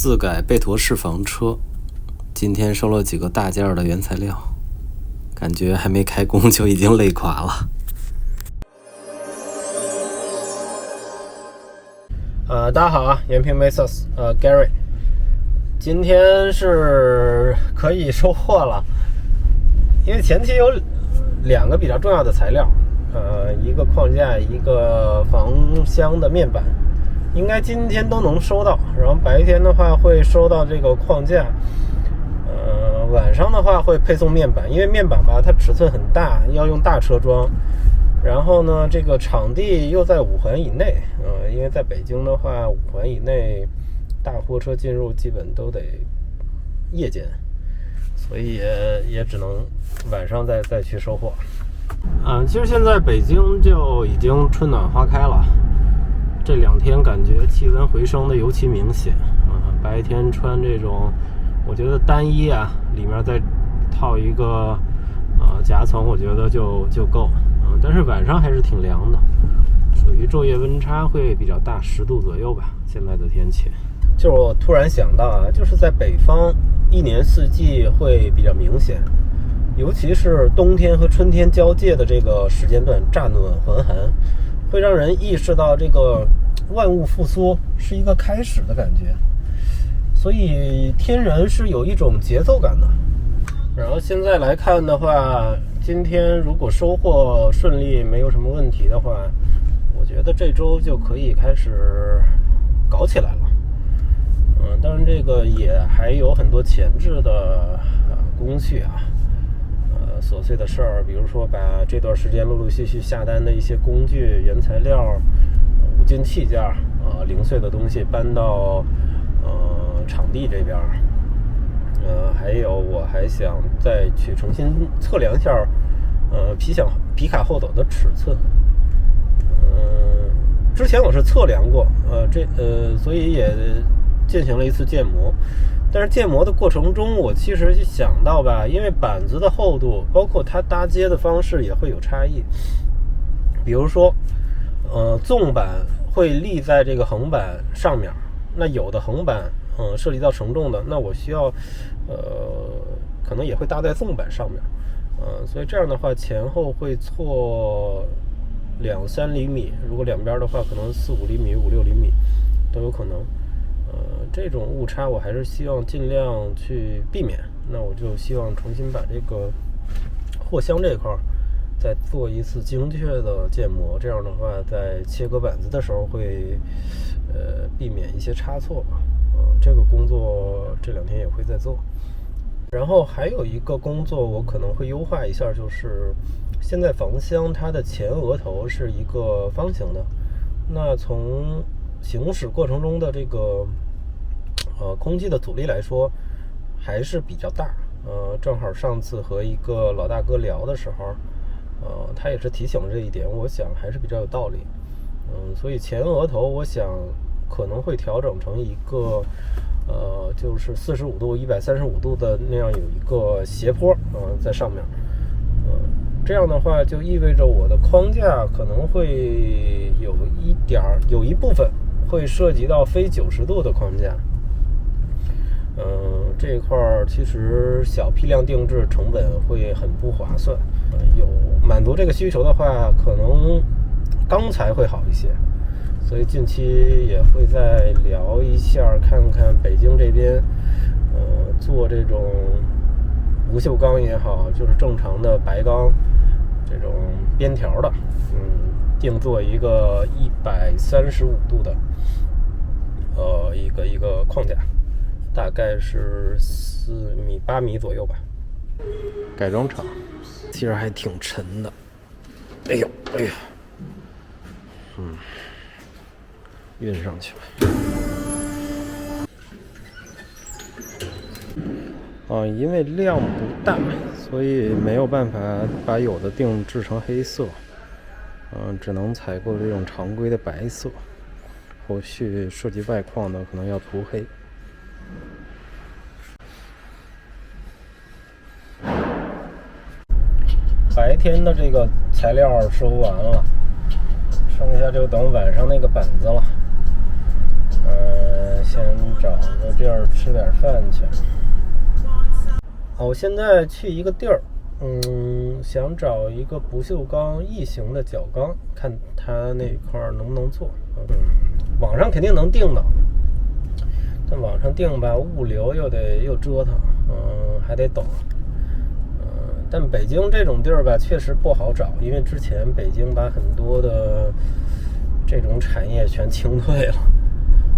自改贝陀式房车，今天收了几个大件的原材料，感觉还没开工就已经累垮了。大家好啊，延平 Mesos Gary， 今天是可以收货了，因为前期有两个比较重要的材料，一个框架，一个防箱的面板，应该今天都能收到。然后白天的话会收到这个框架，晚上的话会配送面板，因为面板吧它尺寸很大，要用大车装。然后呢，这个场地又在5环以内，因为在北京的话，5环以内大货车进入基本都得夜间，所以也只能晚上再去收货。其实现在北京就已经春暖花开了，这2天感觉气温回升的尤其明显。白天穿这种，我觉得单衣啊，里面再套一个夹层，我觉得就够。但是晚上还是挺凉的，属于昼夜温差会比较大，10度左右吧。现在的天气，就是我突然想到啊，就是在北方一年四季会比较明显，尤其是冬天和春天交界的这个时间段，乍暖还寒，会让人意识到这个万物复苏是一个开始的感觉，所以天然是有一种节奏感的。然后现在来看的话，今天如果收获顺利，没有什么问题的话，我觉得这周就可以开始搞起来了。当然这个也还有很多前置的工序啊，琐碎的事儿，比如说把这段时间陆陆续续下单的一些工具、原材料、五金器件零碎的东西搬到场地这边。还有我还想再去重新测量一下皮卡后斗的尺寸。之前我是测量过，所以也进行了一次建模。但是建模的过程中，我其实想到吧，因为板子的厚度，包括它搭接的方式也会有差异。比如说，纵板会立在这个横板上面，那有的横板涉及到承重的，那我需要可能也会搭在纵板上面，所以这样的话前后会错2-3厘米，如果两边的话可能4-5厘米、5-6厘米都有可能。这种误差我还是希望尽量去避免。那我就希望重新把这个货箱这一块再做一次精确的建模，这样的话在切割板子的时候会避免一些差错吧。这个工作这2天也会再做。然后还有一个工作我可能会优化一下，就是现在房箱它的前额头是一个方形的，那从行驶过程中的这个空气的阻力来说还是比较大。正好上次和一个老大哥聊的时候，他也是提醒了这一点，我想还是比较有道理。所以前额头我想可能会调整成一个就是45度、135度的那样，有一个斜坡在上面。这样的话就意味着我的框架可能会有一部分会涉及到非90度的框架。这一块其实小批量定制成本会很不划算。有满足这个需求的话，可能钢材会好一些。所以近期也会再聊一下，看看北京这边做这种不锈钢也好，就是正常的白钢这种边条的，定做一个135度的一个框架，大概是4米8米左右吧。改装厂其实还挺沉的，哎呀运上去了。因为量不大，所以没有办法把有的定制成黑色，只能采购这种常规的白色，后续设计外框的可能要涂黑。白天的这个材料收完了，剩下就等晚上那个板子了。先找个地儿吃点饭去。我现在去一个地儿，想找一个不锈钢异形的角缸，看它那块能不能做。网上肯定能订到，但网上订吧，物流又折腾，还得等。但北京这种地儿吧，确实不好找，因为之前北京把很多的这种产业全清退了。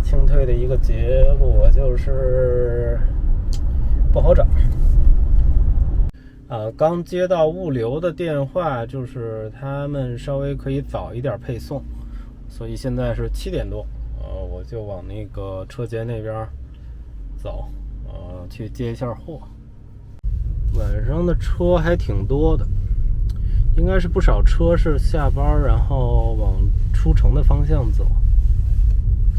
清退的一个结果就是不好找。刚接到物流的电话，就是他们稍微可以早一点配送，所以现在是7点多，我就往那个车间那边走，去接一下货。晚上的车还挺多的，应该是不少车是下班然后往出城的方向走，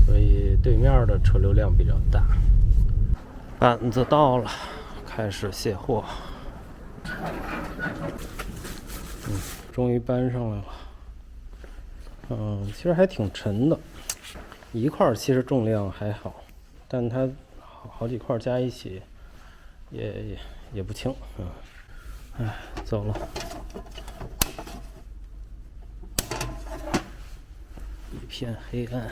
所以对面的车流量比较大。板子到了，开始卸货。终于搬上来了。其实还挺沉的，一块其实重量还好，但它好几块加一起也不轻。走了。一片黑暗。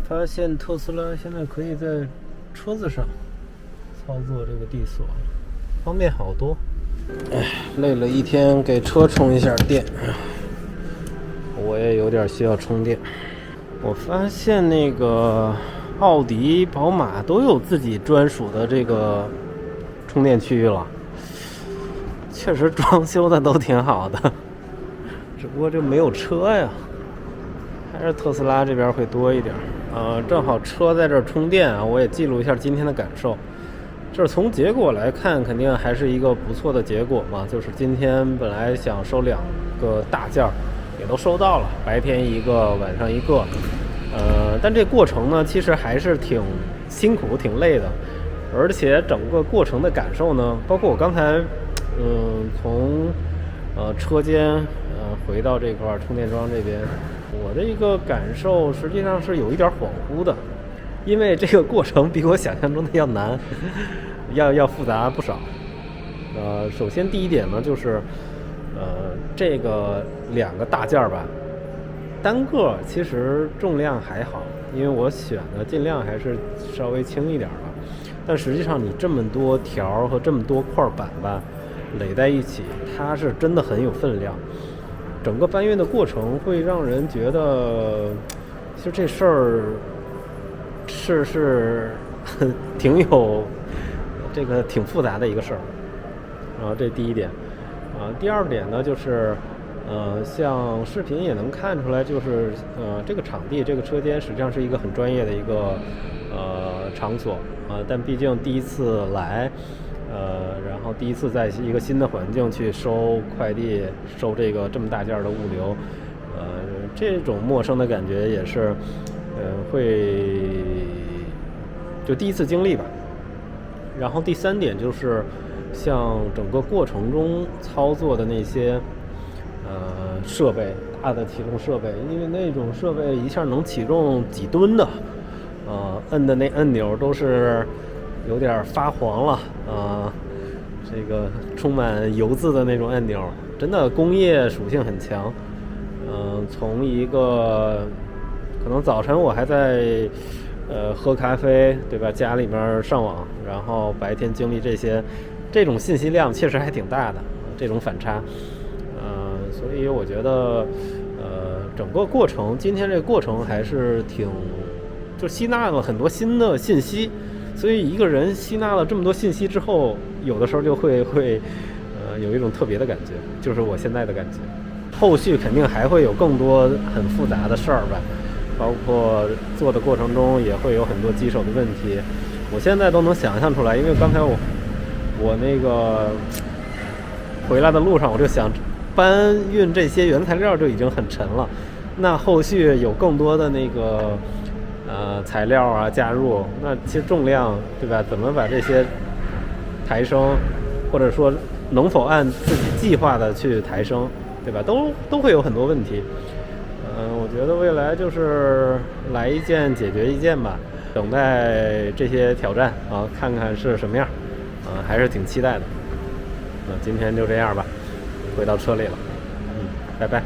发现特斯拉现在可以在车子上操作这个地锁了，方便好多。累了一天，给车充一下电。我也有点需要充电。我发现那个奥迪、宝马都有自己专属的这个充电区域了，确实装修的都挺好的，只不过就没有车呀，还是特斯拉这边会多一点。正好车在这儿充电啊，我也记录一下今天的感受。就是从结果来看，肯定还是一个不错的结果嘛。就是今天本来想收2个大件，也都收到了，白天一个，晚上一个。但这过程呢，其实还是挺辛苦、挺累的。而且整个过程的感受呢，包括我刚才，从车间回到这块充电桩这边，我的一个感受实际上是有一点恍惚的。因为这个过程比我想象中的要难，要复杂不少。首先第一点呢，就是这个2个大件吧，单个其实重量还好，因为我选的尽量还是稍微轻一点的。但实际上你这么多条和这么多块板吧垒在一起，它是真的很有分量。整个搬运的过程会让人觉得，其实这事儿是挺有这个挺复杂的一个事儿。这第一点。第二点呢，就是像视频也能看出来，就是这个场地这个车间实际上是一个很专业的一个场所但毕竟第一次来然后第一次在一个新的环境去收快递，收这么大件的物流，这种陌生的感觉也是会就第一次经历吧。然后第3点就是像整个过程中操作的那些设备，大的启动设备，因为那种设备一下能启动几吨的，摁的那按钮都是有点发黄了这个充满油渍的那种按钮，真的工业属性很强。从一个可能早晨我还在喝咖啡，对吧？家里面上网，然后白天经历这种信息量确实还挺大的，这种反差。所以我觉得整个过程，今天这个过程还是就吸纳了很多新的信息。所以一个人吸纳了这么多信息之后，有的时候就会有一种特别的感觉，就是我现在的感觉。后续肯定还会有更多很复杂的事儿吧，包括做的过程中也会有很多棘手的问题，我现在都能想象出来。因为刚才我那个回来的路上，我就想搬运这些原材料就已经很沉了，那后续有更多的那个材料加入，那其实重量，对吧？怎么把这些抬升，或者说能否按自己计划的去抬升，对吧？都会有很多问题。我觉得未来就是来一件解决一件吧。等待这些挑战啊，看看是什么样啊，还是挺期待的。那今天就这样吧，回到车里了，拜拜。